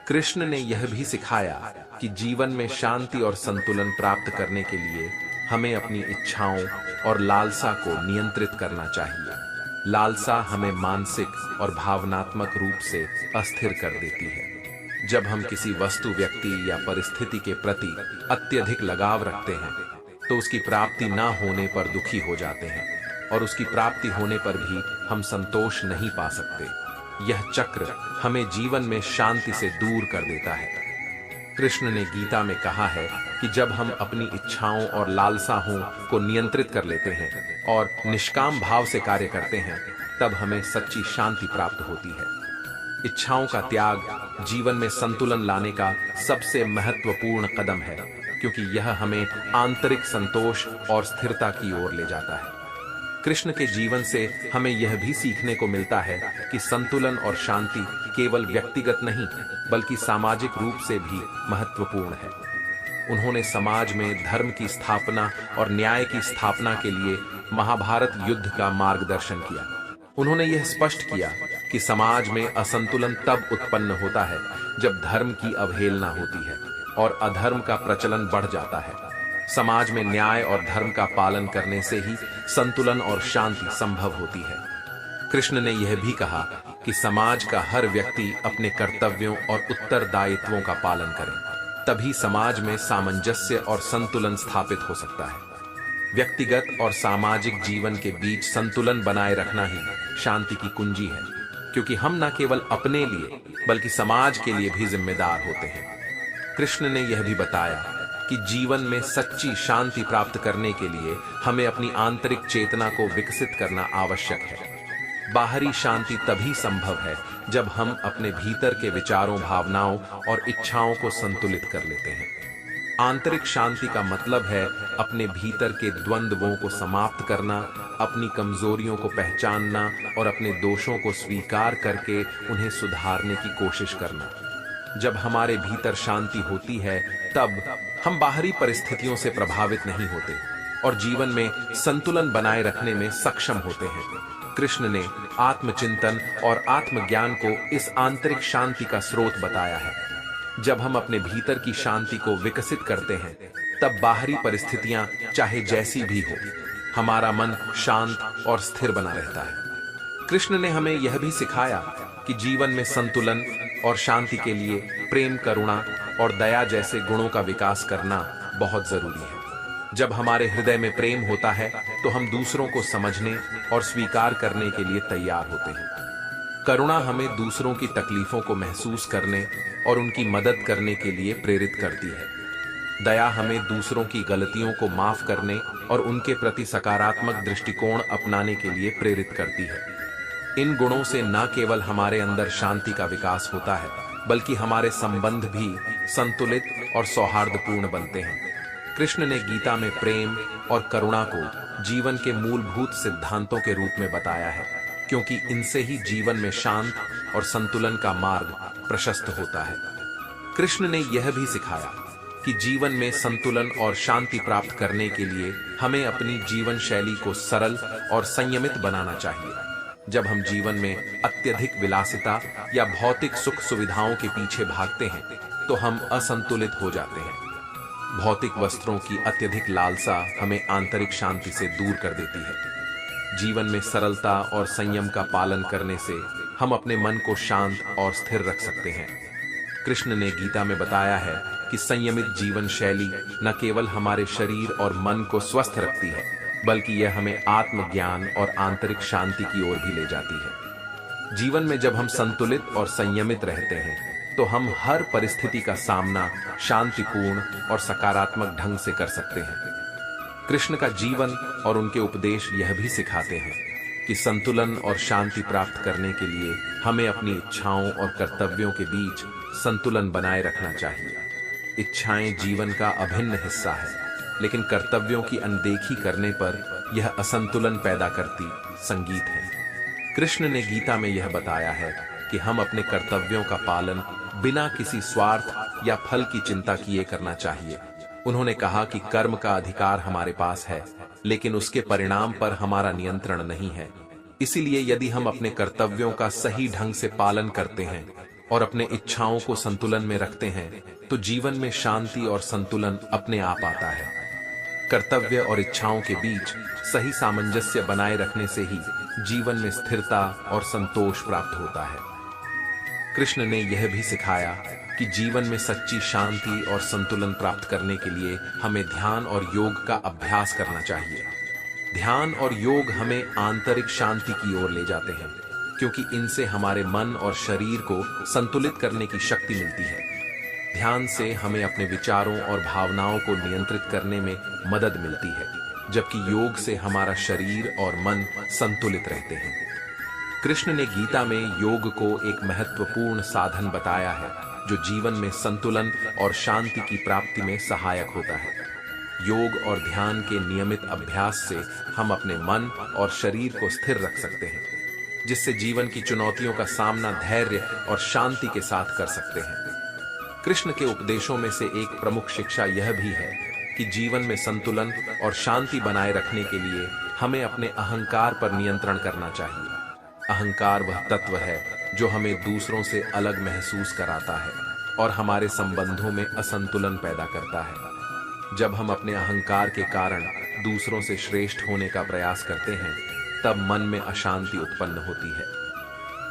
A: कृष्ण ने यह भी सिखाया कि जीवन में शांति और संतुलन प्राप्त करने के लिए हमें अपनी इच्छाओं और लालसा को नियंत्रित करना चाहिए। लालसा हमें मानसिक और भावनात्मक रूप से अस्थिर कर देती है। जब हम किसी वस्तु, व्यक्ति या परिस्थिति के प्रति अत्यधिक लगाव रखते हैं तो उसकी प्राप्ति न होने पर दुखी हो जाते हैं और उसकी प्राप्ति होने पर भी हम संतोष नहीं पा सकते। यह चक्र हमें जीवन में शांति से दूर कर देता है। कृष्ण ने गीता में कहा है कि जब हम अपनी इच्छाओं और लालसाओं को नियंत्रित कर लेते हैं और निष्काम भाव से कार्य करते हैं, तब हमें सच्ची शांति प्राप्त होती है। इच्छाओं का त्याग जीवन में संतुलन लाने का सबसे महत्वपूर्ण कदम है, क्योंकि यह हमें आंतरिक संतोष और स्थिरता की ओर ले जाता है। कृष्ण के जीवन से हमें यह भी सीखने को मिलता है कि संतुलन और शांति केवल व्यक्तिगत नहीं बल्कि सामाजिक रूप से भी महत्वपूर्ण है। उन्होंने समाज में धर्म की स्थापना और न्याय की स्थापना के लिए महाभारत युद्ध का मार्गदर्शन किया। उन्होंने यह स्पष्ट किया कि समाज में असंतुलन तब उत्पन्न होता है जब धर्म की अवहेलना होती है और अधर्म का प्रचलन बढ़ जाता है। समाज में न्याय और धर्म का पालन करने से ही संतुलन और शांति संभव होती है। कृष्ण ने यह भी कहा कि समाज का हर व्यक्ति अपने कर्तव्यों और उत्तरदायित्वों का पालन करे, तभी समाज में सामंजस्य और संतुलन स्थापित हो सकता है। व्यक्तिगत और सामाजिक जीवन के बीच संतुलन बनाए रखना ही शांति की कुंजी है, क्योंकि हम न केवल अपने लिए बल्कि समाज के लिए भी जिम्मेदार होते हैं। कृष्ण ने यह भी बताया कि जीवन में सच्ची शांति प्राप्त करने के लिए हमें अपनी आंतरिक चेतना को विकसित करना आवश्यक है। बाहरी शांति तभी संभव है जब हम अपने भीतर के विचारों, भावनाओं और इच्छाओं को संतुलित कर लेते हैं। आंतरिक शांति का मतलब है अपने भीतर के द्वंद्वों को समाप्त करना, अपनी कमजोरियों को पहचानना और अपने दोषों को स्वीकार करके उन्हें सुधारने की कोशिश करना। जब हमारे भीतर शांति होती है तब हम बाहरी परिस्थितियों से प्रभावित नहीं होते और जीवन में संतुलन बनाए रखने में सक्षम होते हैं। कृष्ण ने आत्मचिंतन और आत्मज्ञान को इस आंतरिक शांति का स्रोत बताया है। जब हम अपने भीतर की शांति को विकसित करते हैं तब बाहरी परिस्थितियां चाहे जैसी भी हो, हमारा मन शांत और स्थिर बना रहता है। कृष्ण ने हमें यह भी सिखाया कि जीवन में संतुलन और शांति के लिए प्रेम, करुणा और दया जैसे गुणों का विकास करना बहुत जरूरी है। जब हमारे हृदय में प्रेम होता है तो हम दूसरों को समझने और स्वीकार करने के लिए तैयार होते हैं। करुणा हमें दूसरों की तकलीफों को महसूस करने और उनकी मदद करने के लिए प्रेरित करती है। दया हमें दूसरों की गलतियों को माफ करने और उनके प्रति सकारात्मक दृष्टिकोण अपनाने के लिए प्रेरित करती है। इन गुणों से न केवल हमारे अंदर शांति का विकास होता है बल्कि हमारे संबंध भी संतुलित और सौहार्दपूर्ण बनते हैं। कृष्ण ने गीता में प्रेम और करुणा को जीवन के मूलभूत सिद्धांतों के रूप में बताया है, क्योंकि इनसे ही जीवन में शांत और संतुलन का मार्ग प्रशस्त होता है। कृष्ण ने यह भी सिखाया कि जीवन में संतुलन और शांति प्राप्त करने के लिए हमें अपनी जीवन शैली को सरल और संयमित बनाना चाहिए। जब हम जीवन में अत्यधिक विलासिता या भौतिक सुख सुविधाओं के पीछे भागते हैं तो हम असंतुलित हो जाते हैं। भौतिक वस्त्रों की अत्यधिक लालसा हमें आंतरिक शांति से दूर कर देती है। जीवन में सरलता और संयम का पालन करने से हम अपने मन को शांत और स्थिर रख सकते हैं। कृष्ण ने गीता में बताया है कि संयमित जीवन शैली न केवल हमारे शरीर और मन को स्वस्थ रखती है बल्कि यह हमें आत्मज्ञान और आंतरिक शांति की ओर भी ले जाती है। जीवन में जब हम संतुलित और संयमित रहते हैं तो हम हर परिस्थिति का सामना शांतिपूर्ण और सकारात्मक ढंग से कर सकते हैं। कृष्ण का जीवन और उनके उपदेश यह भी सिखाते हैं कि संतुलन और शांति प्राप्त करने के लिए हमें अपनी इच्छाओं और कर्तव्यों के बीच संतुलन बनाए रखना चाहिए। इच्छाएं जीवन का अभिन्न हिस्सा है लेकिन कर्तव्यों की अनदेखी करने पर यह असंतुलन पैदा करती संगीत है। कृष्ण ने गीता में यह बताया है कि हम अपने कर्तव्यों का पालन बिना किसी स्वार्थ या फल की चिंता किए करना चाहिए। उन्होंने कहा कि कर्म का अधिकार हमारे पास है, लेकिन उसके परिणाम पर हमारा नियंत्रण नहीं है। इसीलिए यदि हम अपने कर्तव्यों का सही ढंग से पालन करते हैं और अपने इच्छाओं को संतुलन में रखते हैं, तो जीवन में शांति और संतुलन अपने आप आता है। कर्तव्य और इच्छाओं के बीच सही सामंजस्य बनाए रखने से ही जीवन में स्थिरता और संतोष प्राप्त होता है। कृष्ण ने यह भी सिखाया कि जीवन में सच्ची शांति और संतुलन प्राप्त करने के लिए हमें ध्यान और योग का अभ्यास करना चाहिए। ध्यान और योग हमें आंतरिक शांति की ओर ले जाते हैं, क्योंकि इनसे हमारे मन और शरीर को संतुलित करने की शक्ति मिलती है। ध्यान से हमें अपने विचारों और भावनाओं को नियंत्रित करने में मदद मिलती है, जबकि योग से हमारा शरीर और मन संतुलित रहते हैं। कृष्ण ने गीता में योग को एक महत्वपूर्ण साधन बताया है, जो जीवन में संतुलन और शांति की प्राप्ति में सहायक होता है। योग और ध्यान के नियमित अभ्यास से हम अपने मन और शरीर को स्थिर रख सकते हैं, जिससे जीवन की चुनौतियों का सामना धैर्य और शांति के साथ कर सकते हैं। कृष्ण के उपदेशों में से एक प्रमुख शिक्षा यह भी है कि जीवन में संतुलन और शांति बनाए रखने के लिए हमें अपने अहंकार पर नियंत्रण करना चाहिए। अहंकार वह तत्व है जो हमें दूसरों से अलग महसूस कराता है और हमारे संबंधों में असंतुलन पैदा करता है। जब हम अपने अहंकार के कारण दूसरों से श्रेष्ठ होने का प्रयास करते हैं, तब मन में अशांति उत्पन्न होती है।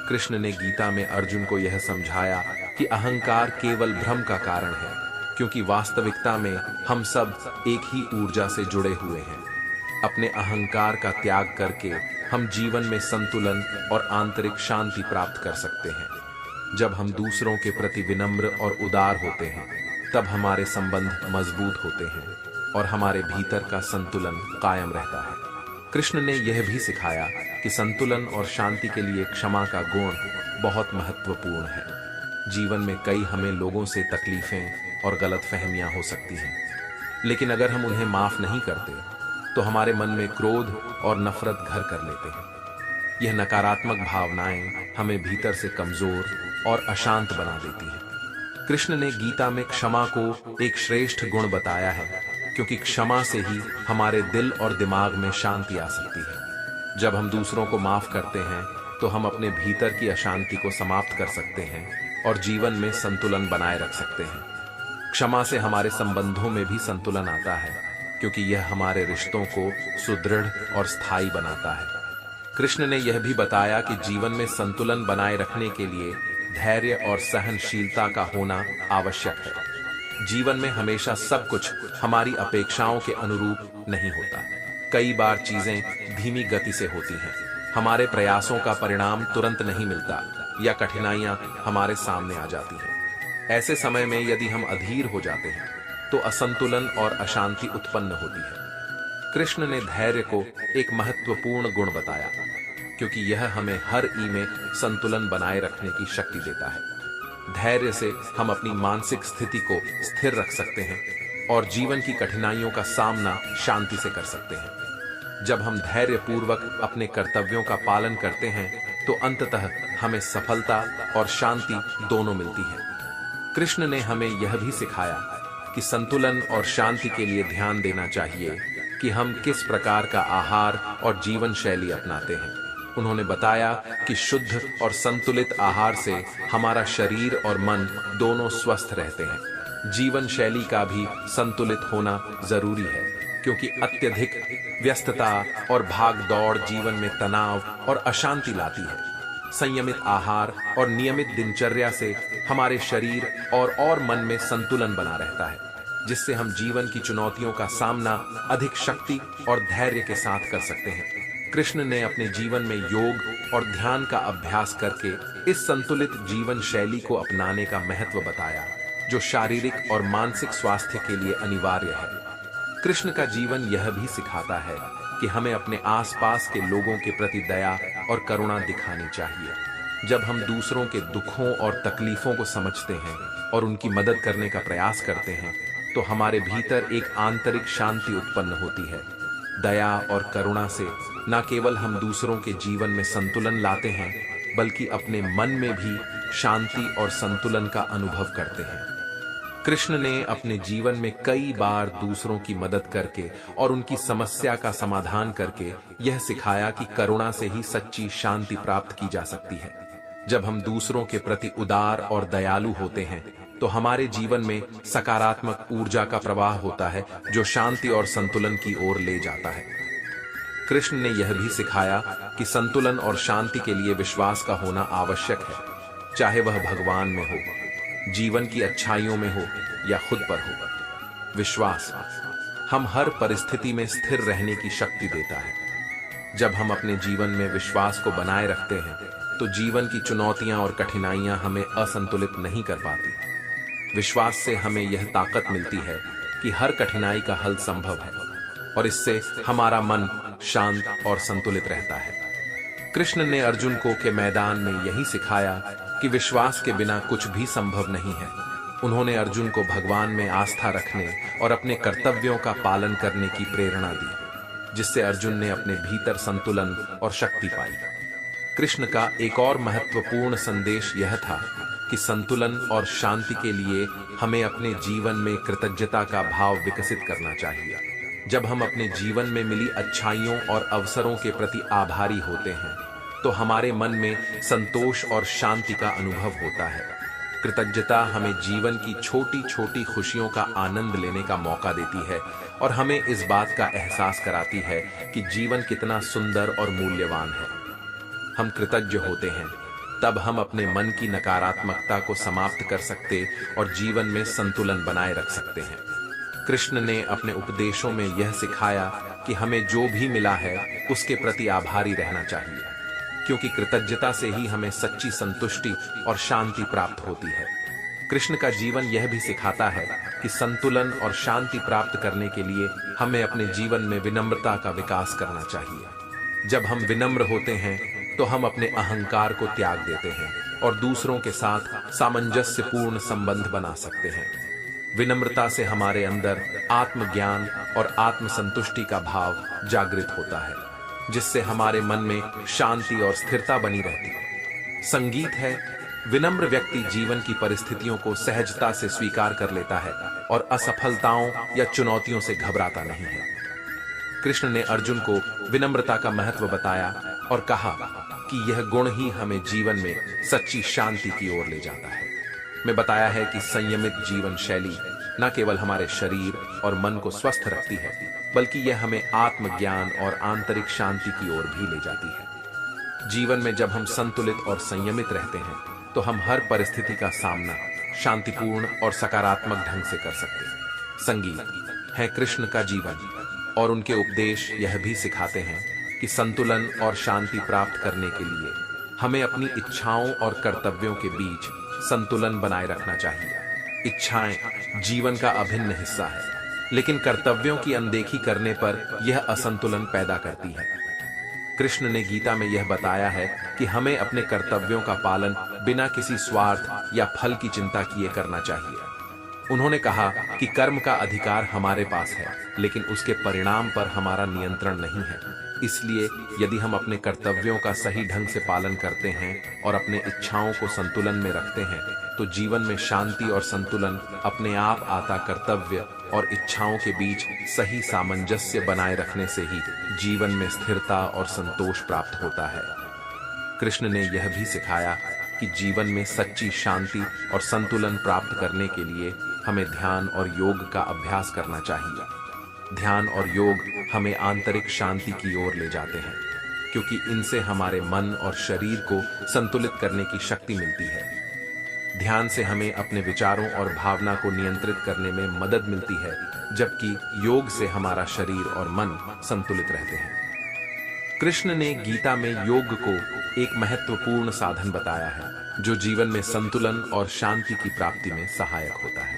A: कृष्ण ने गीता में अर्जुन को यह समझाया कि अहंकार केवल भ्रम का कारण है, क्योंकि वास्तविकता में हम सब एक ही ऊर्जा से जुड़े हुए हैं। अपने अहंकार का त्याग करके हम जीवन में संतुलन और आंतरिक शांति प्राप्त कर सकते हैं। जब हम दूसरों के प्रति विनम्र और उदार होते हैं, तब हमारे संबंध मजबूत होते हैं और हमारे भीतर का संतुलन कायम रहता है। कृष्ण ने यह भी सिखाया कि संतुलन और शांति के लिए क्षमा का गुण बहुत महत्वपूर्ण है। जीवन में कई हमें लोगों से तकलीफें और गलतफहमियां हो सकती हैं, लेकिन अगर हम उन्हें माफ नहीं करते, तो हमारे मन में क्रोध और नफरत घर कर लेते हैं। यह नकारात्मक भावनाएं हमें भीतर से कमजोर और अशांत बना देती हैं। कृष्ण ने गीता में क्षमा को एक श्रेष्ठ गुण बताया है, क्योंकि क्षमा से ही हमारे दिल और दिमाग में शांति आ सकती है। जब हम दूसरों को माफ करते हैं, तो हम अपने भीतर की अशांति को समाप्त कर सकते हैं और जीवन में संतुलन बनाए रख सकते हैं। क्षमा से हमारे संबंधों में भी संतुलन आता है, क्योंकि यह हमारे रिश्तों को सुदृढ़ और स्थायी बनाता है। कृष्ण ने यह भी बताया कि जीवन में संतुलन बनाए रखने के लिए धैर्य और सहनशीलता का होना आवश्यक है। जीवन में हमेशा सब कुछ हमारी अपेक्षाओं के अनुरूप नहीं होता। कई बार चीजें धीमी गति से होती हैं, हमारे प्रयासों का परिणाम तुरंत नहीं मिलता या कठिनाइयां हमारे सामने आ जाती हैं। ऐसे समय में यदि हम अधीर हो जाते हैं, तो असंतुलन और अशांति उत्पन्न होती है। कृष्ण ने धैर्य को एक महत्वपूर्ण गुण बताया, क्योंकि यह हमें हर ई में संतुलन बनाए रखने की शक्ति देता है। धैर्य से हम अपनी मानसिक स्थिति को स्थिर रख सकते हैं और जीवन की कठिनाइयों का सामना शांति से कर सकते हैं। जब हम धैर्य पूर्वक अपने कर्तव्यों का पालन करते हैं, तो अंततः हमें सफलता और शांति दोनों मिलती है। कृष्ण ने हमें यह भी सिखाया कि संतुलन और शांति के लिए ध्यान देना चाहिए कि हम किस प्रकार का आहार और जीवन शैली अपनाते हैं। उन्होंने बताया कि शुद्ध और संतुलित आहार से हमारा शरीर और मन दोनों स्वस्थ रहते हैं। जीवन शैली का भी संतुलित होना जरूरी है, क्योंकि अत्यधिक व्यस्तता और भाग दौड़ जीवन में तनाव और अशांति लाती है। संयमित आहार और नियमित दिनचर्या से हमारे शरीर और मन में संतुलन बना रहता है, जिससे हम जीवन की चुनौतियों का सामना अधिक शक्ति और धैर्य के साथ कर सकते हैं। कृष्ण ने अपने जीवन में योग और ध्यान का अभ्यास करके इस संतुलित जीवन शैली को अपनाने का महत्व बताया, जो शारीरिक और मानसिक स्वास्थ्य के लिए अनिवार्य है। कृष्ण का जीवन यह भी सिखाता है कि हमें अपने आसपास के लोगों के प्रति दया और करुणा दिखानी चाहिए। जब हम दूसरों के दुखों और तकलीफों को समझते हैं और उनकी मदद करने का प्रयास करते हैं, तो हमारे भीतर एक आंतरिक शांति उत्पन्न होती है। दया और करुणा से न केवल हम दूसरों के जीवन में संतुलन लाते हैं, बल्कि अपने मन में भी शांति और संतुलन का अनुभव करते हैं। कृष्ण ने अपने जीवन में कई बार दूसरों की मदद करके और उनकी समस्या का समाधान करके यह सिखाया कि करुणा से ही सच्ची शांति प्राप्त की जा सकती है। जब हम दूसरों के प्रति उदार और दयालु होते हैं तो हमारे जीवन में सकारात्मक ऊर्जा का प्रवाह होता है, जो शांति और संतुलन की ओर ले जाता है। कृष्ण ने यह भी सिखाया कि संतुलन और शांति के लिए विश्वास का होना आवश्यक है, चाहे वह भगवान में हो, जीवन की अच्छाइयों में हो या खुद पर हो। विश्वास हम हर परिस्थिति में स्थिर रहने की शक्ति देता है। जब हम अपने जीवन में विश्वास को बनाए रखते हैं तो जीवन की चुनौतियां और कठिनाइयां हमें असंतुलित नहीं कर पाती। विश्वास से हमें यह ताकत मिलती है कि हर कठिनाई का हल संभव है और इससे हमारा मन शांत और संतुलित रहता है। कृष्ण ने अर्जुन को के मैदान में यही सिखाया कि विश्वास के बिना कुछ भी संभव नहीं है। उन्होंने अर्जुन को भगवान में आस्था रखने और अपने कर्तव्यों का पालन करने की प्रेरणा दी, जिससे अर्जुन ने अपने भीतर संतुलन और शक्ति पाई। कृष्ण का एक और महत्वपूर्ण संदेश यह था कि संतुलन और शांति के लिए हमें अपने जीवन में कृतज्ञता का भाव विकसित करना चाहिए। जब हम अपने जीवन में मिली अच्छाइयों और अवसरों के प्रति आभारी होते हैं तो हमारे मन में संतोष और शांति का अनुभव होता है। कृतज्ञता हमें जीवन की छोटी छोटी खुशियों का आनंद लेने का मौका देती है और हमें इस बात का एहसास कराती है कि जीवन कितना सुंदर और मूल्यवान है। हम कृतज्ञ होते हैं तब हम अपने मन की नकारात्मकता को समाप्त कर सकते और जीवन में संतुलन बनाए रख सकते हैं। कृष्ण ने अपने उपदेशों में यह सिखाया कि हमें जो भी मिला है उसके प्रति आभारी रहना चाहिए, क्योंकि कृतज्ञता से ही हमें सच्ची संतुष्टि और शांति प्राप्त होती है। कृष्ण का जीवन यह भी सिखाता है कि संतुलन और शांति प्राप्त करने के लिए हमें अपने जीवन में विनम्रता का विकास करना चाहिए। जब हम विनम्र होते हैं तो हम अपने अहंकार को त्याग देते हैं और दूसरों के साथ सामंजस्यपूर्ण संबंध बना सकते हैं। विनम्रता से हमारे अंदर आत्मज्ञान और आत्मसंतुष्टि का भाव जागृत होता है, जिससे हमारे मन में शांति और स्थिरता बनी रहती है। संगीत है, विनम्र व्यक्ति जीवन की परिस्थितियों को सहजता से स्वीकार कर लेता है और असफलताओं या चुनौतियों से घबराता नहीं है। कृष्ण ने अर्जुन को विनम्रता का महत्व बताया और कहा कि यह गुण ही हमें जीवन में सच्ची शांति की ओर ले जाता है। में बताया है कि संयमित जीवन शैली न केवल हमारे शरीर और मन को स्वस्थ रखती है, बल्कि यह हमें आत्मज्ञान और आंतरिक शांति की ओर भी ले जाती है। जीवन में जब हम संतुलित और संयमित रहते हैं तो हम हर परिस्थिति का सामना शांतिपूर्ण और सकारात्मक ढंग से कर सकते हैं। संगीत है कृष्ण का जीवन और उनके उपदेश यह भी सिखाते हैं कि संतुलन और शांति प्राप्त करने के लिए हमें अपनी इच्छाओं और कर्तव्यों के बीच संतुलन बनाए रखना चाहिए। इच्छाएं जीवन का अभिन्न हिस्सा है, लेकिन कर्तव्यों की अनदेखी करने पर यह असंतुलन पैदा करती है। कृष्ण ने गीता में यह बताया है कि हमें अपने कर्तव्यों का पालन बिना किसी स्वार्थ या फल की चिंता किए करना चाहिए। उन्होंने कहा कि कर्म का अधिकार हमारे पास है, लेकिन उसके परिणाम पर हमारा नियंत्रण नहीं है। इसलिए यदि हम अपने कर्तव्यों का सही ढंग से पालन करते हैं और अपने इच्छाओं को संतुलन में रखते हैं तो जीवन में शांति और संतुलन अपने आप आता। कर्तव्य और इच्छाओं के बीच सही सामंजस्य बनाए रखने से ही जीवन में स्थिरता और संतोष प्राप्त होता है। कृष्ण ने यह भी सिखाया कि जीवन में सच्ची शांति और संतुलन प्राप्त करने के लिए हमें ध्यान और योग का अभ्यास करना चाहिए। ध्यान और योग हमें आंतरिक शांति की ओर ले जाते हैं, क्योंकि इनसे हमारे मन और शरीर को संतुलित करने की शक्ति मिलती है। ध्यान से हमें अपने विचारों और भावना को नियंत्रित करने में मदद मिलती है, जबकि योग से हमारा शरीर और मन संतुलित रहते हैं। कृष्ण ने गीता में योग को एक महत्वपूर्ण साधन बताया है, जो जीवन में संतुलन और शांति की प्राप्ति में सहायक होता है।